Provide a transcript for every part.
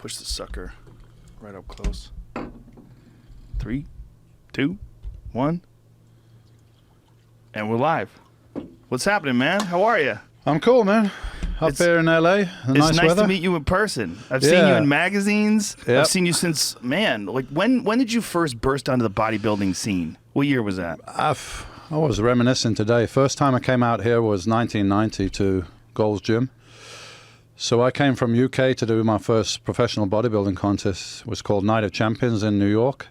push the sucker right up close. 3, 2, 1. And we're live. What's happening, man? How are you? I'm cool, man. Up here in LA, it's nice nice weather. to meet you in person. I've seen you in magazines. Yep. I've seen you since, man, like when did you first burst onto the bodybuilding scene? What year was that? I was reminiscing today. First time I came out here was 1990 to Gold's Gym. So I came from UK to do my first professional bodybuilding contest. It was called Night of Champions in New York.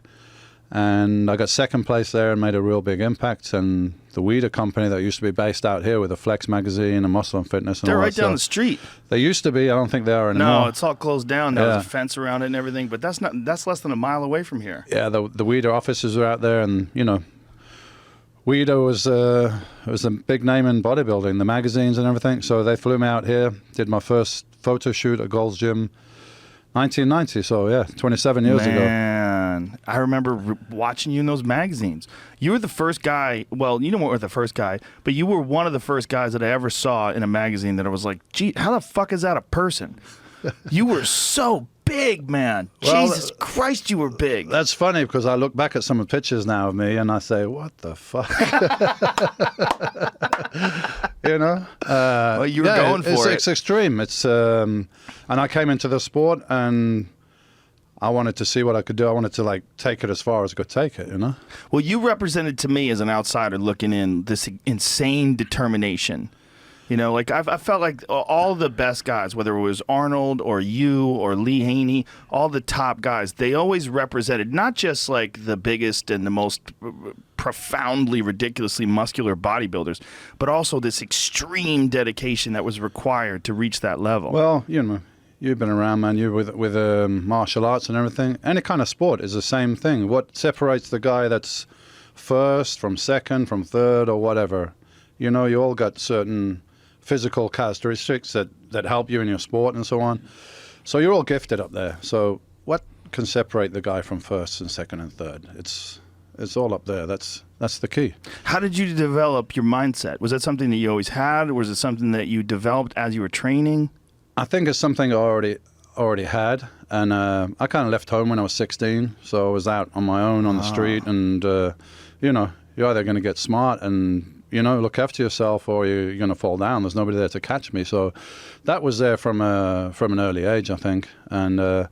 And I got second place there and made a real big impact. And the Weeder company that used to be based out here with the Flex magazine and Muscle and Fitness and They're all right that down the stuff. street. They used to be. I don't think they are anymore. No, it's all closed down. Now. Yeah. There's a fence around it and everything, but that's less than a mile away from here. Yeah, the Weeder offices are out there, and you know, Weeder was a big name in bodybuilding, the magazines and everything. So they flew me out here, did my first photo shoot at Gold's Gym, 1990. So yeah, 27 years ago. Man, I remember watching you in those magazines. You were the first guy. Well, you weren't the first guy, but you were one of the first guys that I ever saw in a magazine that I was like, gee, how the fuck is that a person? You were so big, man. Well, Jesus Christ, you were big. That's funny because I look back at some of the pictures now of me and I say, what the fuck? You know? Well, you were going for it. It's extreme. It's and I came into the sport and I wanted to see what I could do. I wanted to like take it as far as I could take it, you know? Well, you represented to me as an outsider looking in this insane determination. You know, like I felt like all the best guys, whether it was Arnold or you or Lee Haney, all the top guys, they always represented not just like the biggest and the most profoundly, ridiculously muscular bodybuilders, but also this extreme dedication that was required to reach that level. Well, you know, you've been around, man. You with martial arts and everything. Any kind of sport is the same thing. What separates the guy that's first from second, from third, or whatever? You know, you all got certain physical characteristics that help you in your sport and so on. So you're all gifted up there. So what can separate the guy from first and second and third? It's all up there. That's the key. How did you develop your mindset? Was that something that you always had, or was it something that you developed as you were training? I think it's something I already had. And I kind of left home when I was 16. So I was out on my own on the street. And, you know, you're either going to get smart and you know, look after yourself, or you're going to fall down. There's nobody there to catch me. So that was there from an early age, I think. And I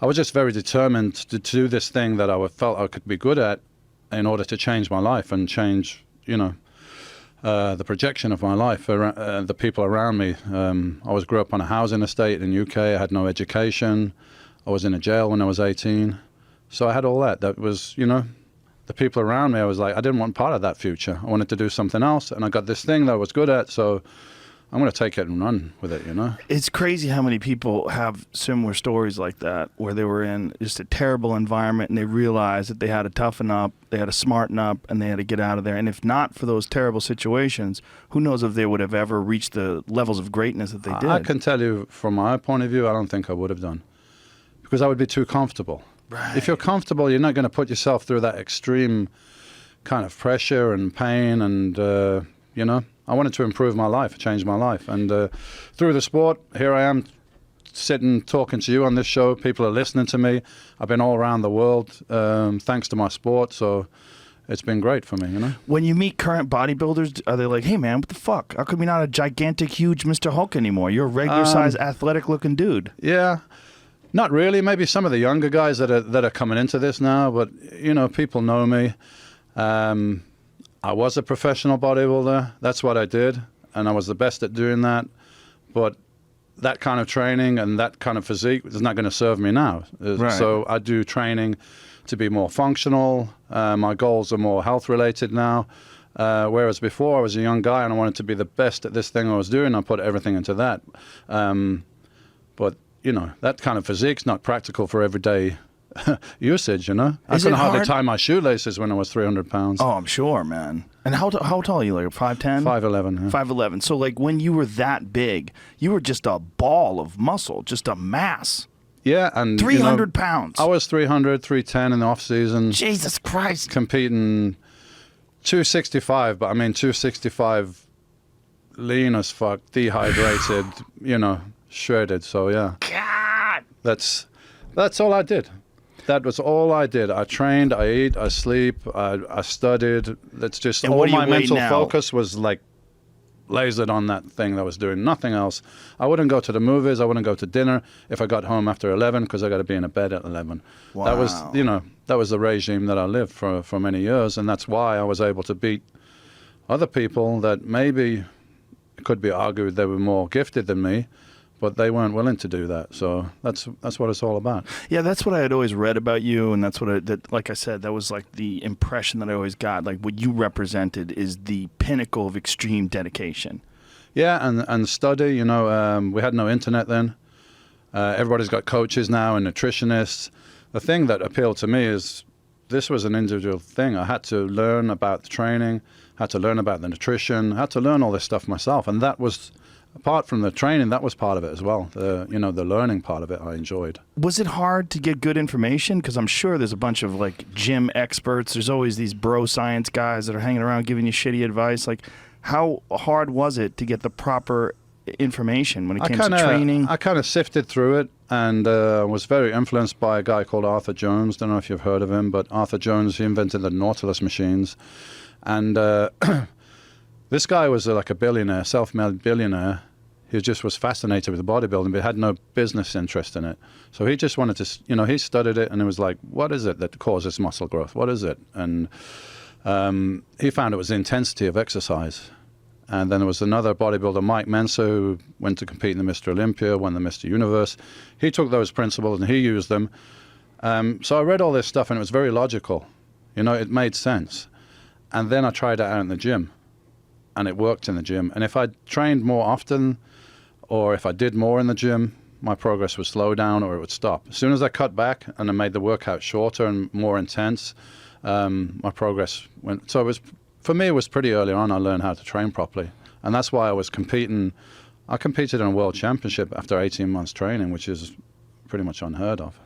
was just very determined to do this thing that I felt I could be good at in order to change my life and change, you know, the projection of my life, the people around me. I grew up on a housing estate in UK. I had no education. I was in a jail when I was 18. So I had all that. That was, you know, the people around me, I was like, I didn't want part of that future. I wanted to do something else, and I got this thing that I was good at, so I'm going to take it and run with it, you know? It's crazy how many people have similar stories like that, where they were in just a terrible environment, and they realized that they had to toughen up, they had to smarten up, and they had to get out of there. And if not for those terrible situations, who knows if they would have ever reached the levels of greatness that they did. I can tell you, from my point of view, I don't think I would have done, because I would be too comfortable. Right. If you're comfortable, you're not going to put yourself through that extreme kind of pressure and pain. And, you know, I wanted to improve my life, change my life. And through the sport, here I am sitting, talking to you on this show. People are listening to me. I've been all around the world thanks to my sport. So it's been great for me, you know. When you meet current bodybuilders, are they like, hey, man, what the fuck? How come you're not a gigantic, huge Mr. Hulk anymore? You're a regular-sized, athletic-looking dude. Yeah. Not really. Maybe some of the younger guys that are coming into this now, but you know, people know me. I was a professional bodybuilder. That's what I did, and I was the best at doing that. But that kind of training and that kind of physique is not going to serve me now. Right. So I do training to be more functional. My goals are more health related now. Whereas before I was a young guy and I wanted to be the best at this thing I was doing. I put everything into that. But you know, that kind of physique's not practical for everyday usage, you know? I couldn't hardly tie my shoelaces when I was 300 pounds. Oh, I'm sure, man. And how tall are you? Like 5'10"? 5'11". Yeah. 5'11". So, like, when you were that big, you were just a ball of muscle, just a mass. Yeah, and 300 pounds. I was 300, 310 in the off season. Jesus Christ. Competing 265, but I mean 265 lean as fuck, dehydrated, you know, shredded. So yeah. God. That's That's all I did. That was all I did. I trained, I ate, I sleep, I studied. That's just And all what do you my weigh mental now? focus was like lasered on that thing that I was doing, nothing else. I wouldn't go to the movies, I wouldn't go to dinner if I got home after 11 because I got to be in bed at 11. That was, Wow. you know, that was the regime that I lived for many years, and that's why I was able to beat other people that maybe it could be argued they were more gifted than me, but they weren't willing to do that. So that's what it's all about. Yeah, that's what I had always read about you, and that's what like I said, that was like the impression that I always got. Like what you represented is the pinnacle of extreme dedication. Yeah, and study. You know, we had no internet then. Everybody's got coaches now and nutritionists. The thing that appealed to me is this was an individual thing. I had to learn about the training, had to learn about the nutrition, had to learn all this stuff myself, and that was. Apart from the training, that was part of it as well. The learning part of it I enjoyed. Was it hard to get good information? Because I'm sure there's a bunch of like gym experts. There's always these bro science guys that are hanging around giving you shitty advice. Like, how hard was it to get the proper information when it came to training? I kind of sifted through it and was very influenced by a guy called Arthur Jones. Don't know if you've heard of him, but Arthur Jones, he invented the Nautilus machines. And this guy was like a billionaire, self-made billionaire. He just was fascinated with bodybuilding, but had no business interest in it. So he just wanted to, he studied it, and it was like, what is it that causes muscle growth? What is it? And he found it was the intensity of exercise. And then there was another bodybuilder, Mike Mensa, who went to compete in the Mr. Olympia, won the Mr. Universe. He took those principles and he used them. So I read all this stuff, and it was very logical. It made sense. And then I tried it out in the gym, and it worked in the gym. And if I trained more often, or if I did more in the gym, my progress would slow down or it would stop. As soon as I cut back and I made the workout shorter and more intense, my progress went. So for me, it was pretty early on I learned how to train properly. And that's why I was competing. I competed in a world championship after 18 months training, which is pretty much unheard of.